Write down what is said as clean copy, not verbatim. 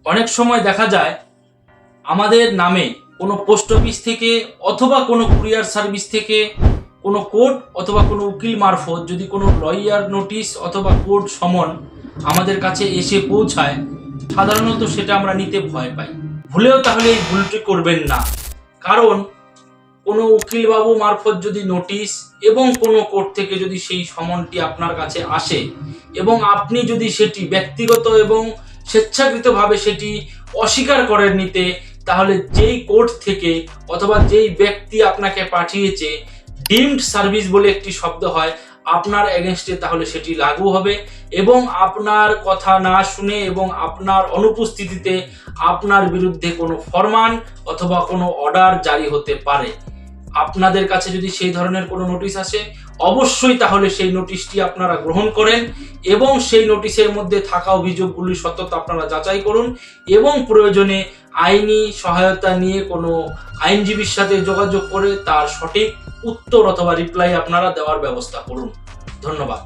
অনেক সময় দেখা যায় আমাদের নামে কোনো পোস্ট অফিস থেকে অথবা কোনো কুরিয়ার সার্ভিস থেকে কোনো কোর্ট অথবা কোনো উকিল মারফত যদি কোনো লয়ার নোটিশ অথবা কোর্ট সমন আমাদের কাছে এসে পৌঁছায়, সাধারণত সেটা আমরা নিতে ভয় পাই। ভুলেও তাহলে এই ভুলটি করবেন না, কারণ কোনো উকিলবাবু মারফত যদি নোটিশ এবং কোনো কোর্ট থেকে যদি সেই সমনটি আপনার কাছে আসে এবং আপনি যদি সেটি ব্যক্তিগত এবং স্বেচ্ছাকৃতভাবে সেটি অস্বীকার করেন নিতে, তাহলে যেই কোর্ট থেকে অথবা যেই ব্যক্তি আপনাকে পাঠিয়েছে ডিমড সার্ভিস বলে একটি শব্দ হয় আপনার এগেনস্টে, তাহলে সেটি লাগু হবে এবং আপনার কথা না শুনে এবং আপনার অনুপস্থিতিতে আপনার বিরুদ্ধে কোনো ফরমান অথবা কোনো অর্ডার জারি হতে পারে। আপনাদের কাছে যদি সেই ধরনের কোনো নোটিশ আসে, অবশ্যই তাহলে সেই নোটিশটি আপনারা গ্রহণ করেন এবং সেই নোটিশের মধ্যে থাকা অভিযোগগুলির সত্যতা আপনারা যাচাই করুন এবং প্রয়োজনে আইনি সহায়তা নিয়ে কোনো আইনজীবীর সাথে যোগাযোগ করে তার সঠিক উত্তর অথবা রিপ্লাই আপনারা দেওয়ার ব্যবস্থা করুন। ধন্যবাদ।